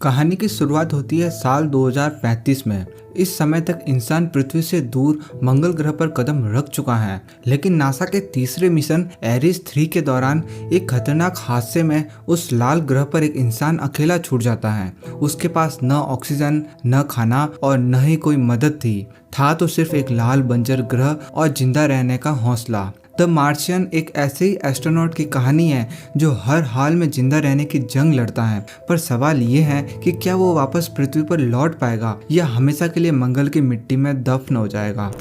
कहानी की शुरुआत होती है साल 2035 में। इस समय तक इंसान पृथ्वी से दूर मंगल ग्रह पर कदम रख चुका है, लेकिन नासा के तीसरे मिशन एरिस 3 के दौरान एक खतरनाक हादसे में उस लाल ग्रह पर एक इंसान अकेला छूट जाता है। उसके पास न ऑक्सीजन, न खाना और न ही कोई मदद थी। था तो सिर्फ एक लाल बंजर ग्रह और जिंदा रहने का हौसला। द मार्शियन एक ऐसे ही एस्ट्रोनॉट की कहानी है जो हर हाल में जिंदा रहने की जंग लड़ता है। पर सवाल ये है कि क्या वो वापस पृथ्वी पर लौट पाएगा या हमेशा के लिए मंगल की मिट्टी में दफन हो जाएगा।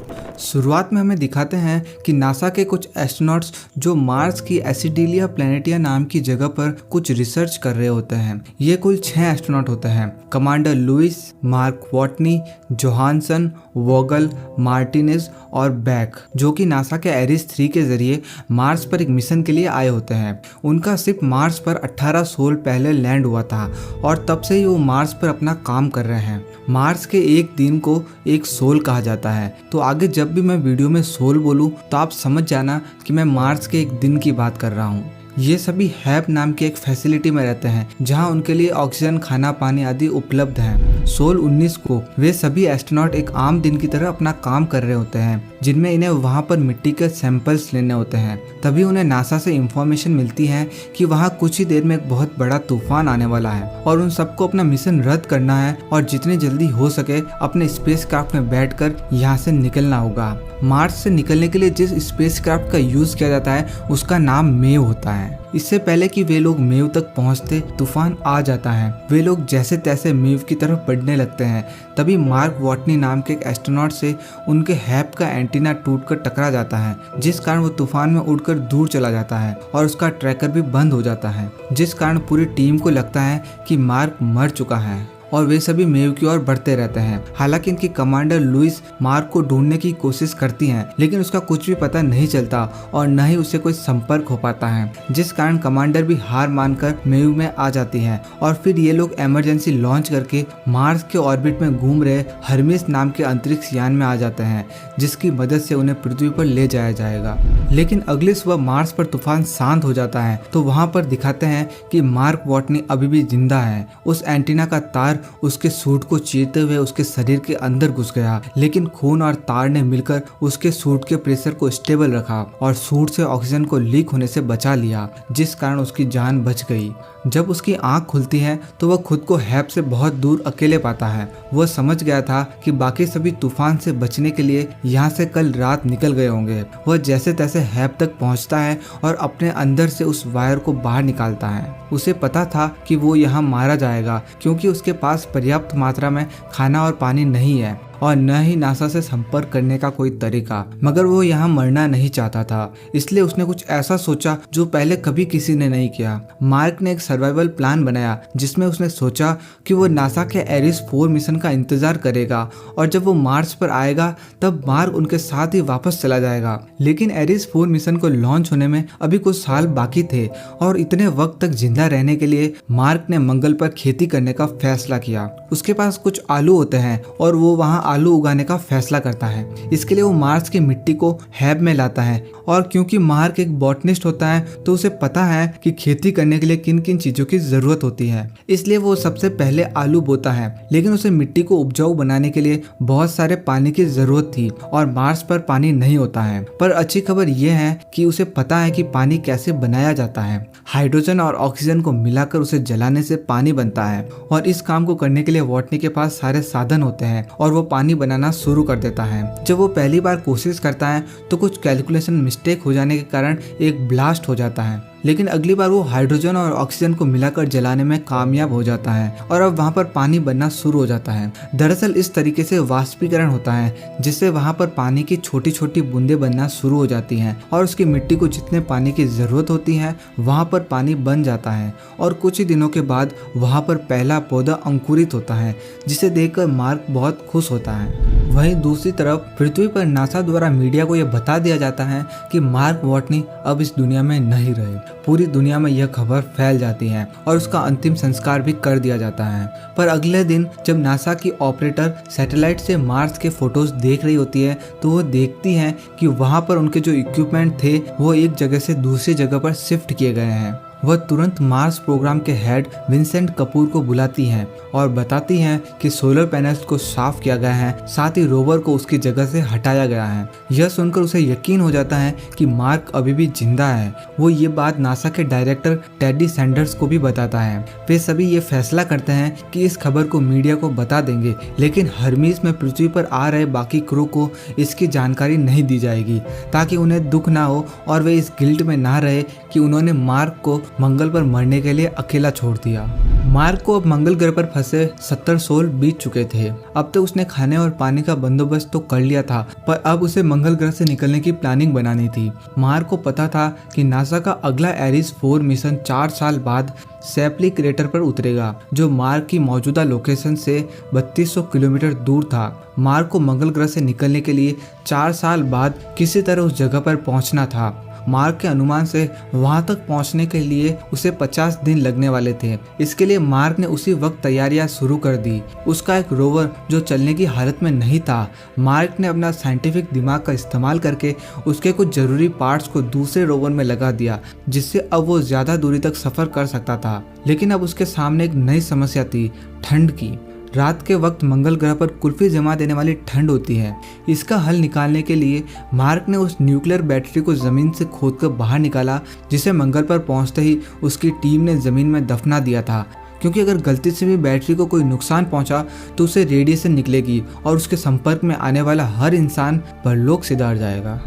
शुरुआत में हमें दिखाते हैं कि नासा के कुछ एस्ट्रोनॉट्स जो मार्स की एसिडिलिया प्लैनेटिया नाम की जगह पर कुछ रिसर्च कर रहे होते हैं। ये कुल 6 एस्ट्रोनॉट होते हैं: commander Lewis, Mark Watney, Johanssen, Vogel, Martinez और बैक, जो कि नासा के एरिस 3 के जरिए मार्स पर एक मिशन के लिए आए होते हैं। उनका शिप मार्स पर 18 सोल पहले लैंड हुआ था और तब से ही वो मार्स पर अपना काम कर रहे हैं। मार्स के एक दिन को एक सोल कहा जाता है, तो आगे जब भी मैं वीडियो में सोल बोलूं तो आप समझ जाना कि मैं मार्स के एक दिन की बात कर रहा हूं। ये सभी हैब नाम की एक फैसिलिटी में रहते हैं जहां उनके लिए ऑक्सीजन, खाना, पानी आदि उपलब्ध है। सोल 19 को वे सभी एस्ट्रोनॉट एक आम दिन की तरह अपना काम कर रहे होते हैं, जिनमें इन्हें वहां पर मिट्टी के सैंपल्स लेने होते हैं। तभी उन्हें नासा से इंफॉर्मेशन मिलती है कि वहां कुछ ही देर में एक बहुत बड़ा तूफान आने वाला है और उन सबको अपना मिशन रद्द करना है और जितनी जल्दी हो सके अपने स्पेसक्राफ्ट में बैठकर यहाँ से निकलना होगा। मार्स से निकलने के लिए जिस स्पेसक्राफ्ट का यूज किया जाता है उसका नाम मेव होता है। इससे पहले कि वे लोग मेव तक पहुंचते तूफान आ जाता है। वे लोग जैसे तैसे मेव की तरफ बढ़ने लगते हैं। तभी मार्क वॉटनी नाम के एक एस्ट्रोनॉट से उनके हैब का एंटीना टूटकर टकरा जाता है, जिस कारण वो तूफान में उड़कर दूर चला जाता है और उसका ट्रैकर भी बंद हो जाता है, जिस कारण पूरी टीम को लगता है कि मार्क मर चुका है और वे सभी मेव की ओर बढ़ते रहते हैं। हालांकि इनकी कमांडर लुइस मार्क को ढूंढने की कोशिश करती हैं, लेकिन उसका कुछ भी पता नहीं चलता और न ही उसे कोई संपर्क हो पाता है, जिस कारण कमांडर भी हार मानकर मेव में आ जाती है और फिर ये लोग इमरजेंसी लॉन्च करके मार्स के ऑर्बिट में घूम रहे हर्मिस नाम के अंतरिक्ष यान में आ जाते हैं, जिसकी मदद से उन्हें पृथ्वी पर ले जाया जाएगा। लेकिन अगली सुबह मार्स पर तूफान शांत हो जाता है तो वहां पर दिखाते हैं कि मार्क वॉटनी अभी भी जिंदा है। उस एंटीना का तार उसके सूट को चीरते हुए उसके शरीर के अंदर घुस गया, लेकिन खून और तार ने मिलकर उसके सूट के प्रेशर को स्टेबल रखा और सूट से ऑक्सीजन को लीक होने से बचा लिया, जिस कारण उसकी जान बच गई। जब उसकी आंख खुलती है तो वह खुद को हैब से बहुत दूर अकेले पाता है। वह समझ गया था कि बाकी सभी तूफान से बचने के लिए यहाँ से कल रात निकल गए होंगे। वह जैसे तैसे हैब तक पहुँचता है और अपने अंदर से उस वायर को बाहर निकालता है। उसे पता था कि वो यहाँ मारा जाएगा क्योंकि उसके पास पर्याप्त मात्रा में खाना और पानी नहीं है और न ही नासा से संपर्क करने का कोई तरीका। मगर वो यहाँ मरना नहीं चाहता था, इसलिए उसने कुछ ऐसा सोचा जो पहले कभी किसी ने नहीं किया। मार्क ने एक सर्वाइवल प्लान बनाया जिसमें उसने सोचा कि वो नासा के एरिस 4 मिशन का इंतजार करेगा और जब वो मार्स पर आएगा तब मार्क उनके साथ ही वापस चला जाएगा। लेकिन एरिस 4 मिशन को लॉन्च होने में अभी कुछ साल बाकी थे और इतने वक्त तक जिंदा रहने के लिए मार्क ने मंगल पर खेती करने का फैसला किया। उसके पास कुछ आलू होते हैं और वो वहाँ आलू उगाने का फैसला करता है। इसके लिए वो मार्स की मिट्टी को हैब में लाता है और क्योंकि मार्क एक बॉटनिस्ट होता है तो उसे पता है कि खेती करने के लिए किन किन चीजों की जरूरत होती है, इसलिए वो सबसे पहले आलू बोता है। लेकिन उसे मिट्टी को उपजाऊ बनाने के लिए बहुत सारे पानी की जरूरत थी और मार्स पर पानी नहीं होता है। पर अच्छी खबर यह है कि उसे पता है कि पानी कैसे बनाया जाता है। हाइड्रोजन और ऑक्सीजन को मिलाकर उसे जलाने से पानी बनता है और इस काम को करने के लिए वॉटनी के पास सारे साधन होते हैं और वो पानी बनाना शुरू कर देता है। जब वो पहली बार कोशिश करता है तो कुछ कैलकुलेशन मिस्टेक हो जाने के कारण एक ब्लास्ट हो जाता है, लेकिन अगली बार वो हाइड्रोजन और ऑक्सीजन को मिलाकर जलाने में कामयाब हो जाता है और अब वहाँ पर पानी बनना शुरू हो जाता है। दरअसल इस तरीके से वाष्पीकरण होता है जिससे वहाँ पर पानी की छोटी छोटी बूंदें बनना शुरू हो जाती हैं और उसकी मिट्टी को जितने पानी की जरूरत होती है वहाँ पर पानी बन जाता है और कुछ ही दिनों के बाद वहाँ पर पहला पौधा अंकुरित होता है, जिसे देखकर मार्क बहुत खुश होता है। वहीं दूसरी तरफ पृथ्वी पर नासा द्वारा मीडिया को यह बता दिया जाता है कि मार्क वॉटनी अब इस दुनिया में नहीं रहे। पूरी दुनिया में यह खबर फैल जाती है और उसका अंतिम संस्कार भी कर दिया जाता है। पर अगले दिन जब नासा की ऑपरेटर सैटेलाइट से मार्स के फोटोज देख रही होती है तो वो देखती है कि वहाँ पर उनके जो इक्विपमेंट थे वो एक जगह से दूसरी जगह पर शिफ्ट किए गए हैं वह तुरंत मार्स प्रोग्राम के हेड विंसेंट कपूर को बुलाती हैं और बताती हैं कि सोलर पैनल्स को साफ किया गया है, साथ ही रोवर को उसकी जगह से हटाया गया है। यह सुनकर उसे यकीन हो जाता है कि मार्क अभी भी जिंदा है। वो ये बात नासा के डायरेक्टर टेडी सैंडर्स को भी बताता है। वे सभी ये फैसला करते हैं कि इस खबर को मीडिया को बता देंगे, लेकिन हर्मीस में पृथ्वी पर आ रहे बाकी क्रू को इसकी जानकारी नहीं दी जाएगी, ताकि उन्हें दुख ना हो और वे इस गिल्ट में ना रहे कि उन्होंने मार्क को मंगल पर मरने के लिए अकेला छोड़ दिया। मार्क को अब मंगल ग्रह पर फंसे 70 साल बीत चुके थे। अब तक उसने खाने और पानी का बंदोबस्त तो कर लिया था, पर अब उसे मंगल ग्रह से निकलने की प्लानिंग बनानी थी। मार्क को पता था कि नासा का अगला एरिस 4 मिशन 4 साल बाद सेपली क्रेटर पर उतरेगा, जो मार्क की मौजूदा लोकेशन से 3200 किलोमीटर दूर था। मार्क को मंगल ग्रह से निकलने के लिए 4 साल बाद किसी तरह उस जगह पर पहुंचना था। मार्क के अनुमान से वहां तक पहुंचने के लिए उसे 50 दिन लगने वाले थे। इसके लिए मार्क ने उसी वक्त तैयारियां शुरू कर दी। उसका एक रोवर जो चलने की हालत में नहीं था, मार्क ने अपना साइंटिफिक दिमाग का इस्तेमाल करके उसके कुछ जरूरी पार्ट्स को दूसरे रोवर में लगा दिया, जिससे अब वो ज्यादा दूरी तक सफर कर सकता था। लेकिन अब उसके सामने एक नई समस्या थी, ठंड की। रात के वक्त मंगल ग्रह पर कुल्फी जमा देने वाली ठंड होती है। इसका हल निकालने के लिए मार्क ने उस न्यूक्लियर बैटरी को जमीन से खोदकर बाहर निकाला, जिसे मंगल पर पहुंचते ही उसकी टीम ने जमीन में दफना दिया था, क्योंकि अगर गलती से भी बैटरी को कोई नुकसान पहुंचा तो उसे रेडिएशन निकलेगी और उसके संपर्क में आने वाला हर इंसान परलोक सिधार जाएगा।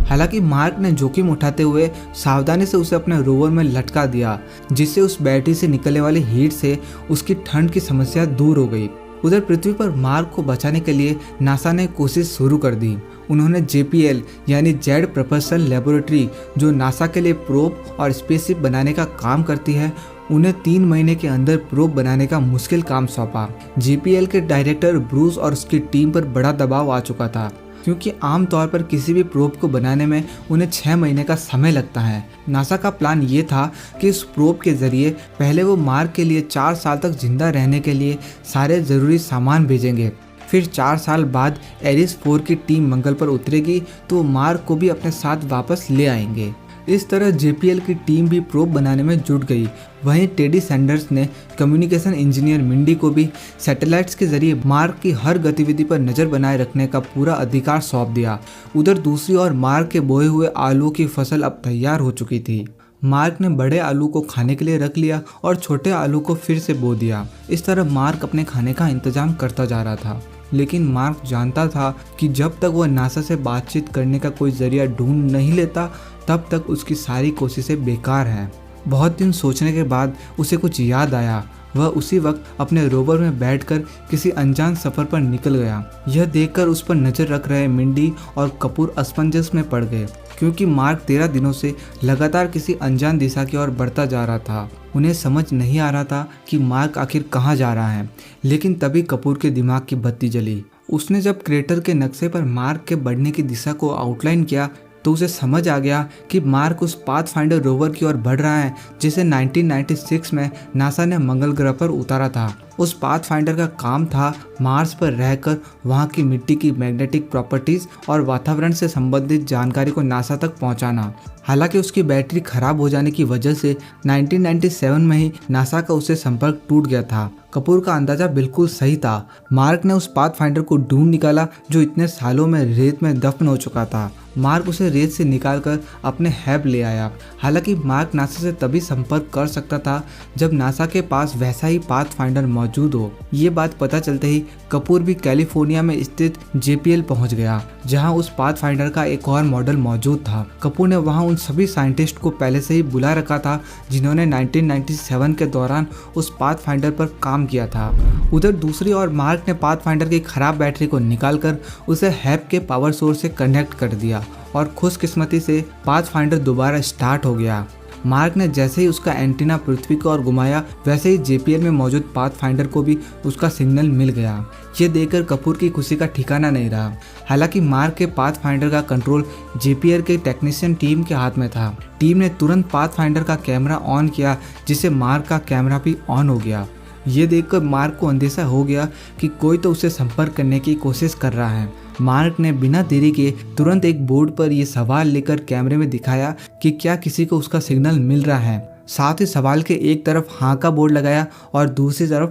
हालांकि मार्क ने जोखिम उठाते हुए सावधानी से उसे अपने रोवर में लटका दिया, जिससे उस बैटरी से निकलने वाली हीट से उसकी ठंड की समस्या दूर हो गई। उधर पृथ्वी पर मार्क को बचाने के लिए नासा ने कोशिश शुरू कर दी। उन्होंने JPL यानी जेट प्रपल्सन लेबोरेटरी, जो नासा के लिए प्रोब और स्पेसशिप बनाने का काम करती है, उन्हें 3 महीने के अंदर प्रोब बनाने का मुश्किल काम सौंपा। JPL के डायरेक्टर ब्रूस और उसकी टीम पर बड़ा दबाव आ चुका था, क्योंकि आमतौर पर किसी भी प्रोब को बनाने में उन्हें 6 महीने का समय लगता है। नासा का प्लान ये था कि इस प्रोब के जरिए पहले वो मार्क के लिए 4 साल तक जिंदा रहने के लिए सारे ज़रूरी सामान भेजेंगे। फिर 4 साल बाद एरिस 4 की टीम मंगल पर उतरेगी तो वो मार्क को भी अपने साथ वापस ले आएंगे। इस तरह JPL की टीम भी प्रोब बनाने में जुट गई। वहीं टेडी सैंडर्स ने कम्युनिकेशन इंजीनियर मिंडी को भी सैटेलाइट्स के जरिए मार्क की हर गतिविधि पर नज़र बनाए रखने का पूरा अधिकार सौंप दिया। उधर दूसरी ओर मार्क के बोए हुए आलू की फसल अब तैयार हो चुकी थी। मार्क ने बड़े आलू को खाने के लिए रख लिया और छोटे आलू को फिर से बो दिया। इस तरह मार्क अपने खाने का इंतजाम करता जा रहा था। लेकिन मार्क जानता था कि जब तक वह नासा से बातचीत करने का कोई जरिया ढूंढ नहीं लेता, तब तक उसकी सारी कोशिशें बेकार हैं। बहुत दिन सोचने के बाद उसे कुछ याद आया। वह उसी वक्त अपने रोवर में बैठकर किसी अनजान सफर पर निकल गया। यह देखकर उस पर नजर रख रहे मिंडी और कपूर असमंजस में पड़ गए, क्योंकि मार्क 13 दिनों से लगातार किसी अनजान दिशा की ओर बढ़ता जा रहा था। उन्हें समझ नहीं आ रहा था कि मार्क आखिर कहाँ जा रहा है। लेकिन तभी कपूर के दिमाग की बत्ती जली। उसने जब क्रेटर के नक्शे पर मार्क के बढ़ने की दिशा को आउटलाइन किया तो उसे समझ आ गया कि मार्क उस पाथफाइंडर रोवर की ओर बढ़ रहा है, जिसे 1996 में नासा ने मंगल ग्रह पर उतारा था। उस पाथफाइंडर का काम था मार्स पर रहकर वहां की मिट्टी की मैग्नेटिक प्रॉपर्टीज और वातावरण से संबंधित जानकारी को नासा तक पहुंचाना। हालांकि उसकी बैटरी खराब हो जाने की वजह से 1997 में ही नासा का उससे संपर्क टूट गया था। कपूर का अंदाजा बिल्कुल सही था। मार्क ने उस पाथफाइंडर को ढूंढ निकाला जो इतने सालों में रेत में दफन हो चुका था। मार्क उसे रेत से निकालकर अपने हैब ले आया। हालांकि मार्क नासा से तभी संपर्क कर सकता था जब नासा के पास वैसा ही पाथफाइंडर मौजूद हो। ये बात पता चलते ही कपूर भी कैलिफोर्निया में स्थित JPL पहुंच गया, जहां उस पाथफाइंडर का एक और मॉडल मौजूद था। कपूर ने वहां उन सभी साइंटिस्ट को पहले से ही बुला रखा था जिन्होंने 1997 के दौरान उस पाथफाइंडर पर काम किया था। उधर दूसरी ओर मार्क ने पाथफाइंडर की खराब बैटरी को निकालकर उसे हैब के पावर सोर्स से कनेक्ट कर दिया और खुशकिस्मती से पाथफाइंडर दोबारा स्टार्ट हो गया। मार्क ने जैसे ही उसका एंटीना पृथ्वी की ओर घुमाया, वैसे ही JPL में मौजूद पाथफाइंडर को भी उसका सिग्नल मिल गया। ये देखकर कपूर की खुशी का ठिकाना नहीं रहा। हालांकि मार्क के पाथफाइंडर का कंट्रोल JPL के टेक्नीशियन टीम के हाथ में था। टीम ने तुरंत पाथफाइंडर का कैमरा ऑन किया, जिससे मार्क का कैमरा भी ऑन हो गया। ये देखकर मार्क को अंदेशा हो गया कि कोई तो उसे संपर्क करने की कोशिश कर रहा है। मार्क ने बिना देरी के तुरंत एक बोर्ड पर यह सवाल लेकर कैमरे में दिखाया कि क्या किसी को उसका सिग्नल मिल रहा है। साथ ही सवाल के एक तरफ हाँ का बोर्ड लगाया और दूसरी तरफ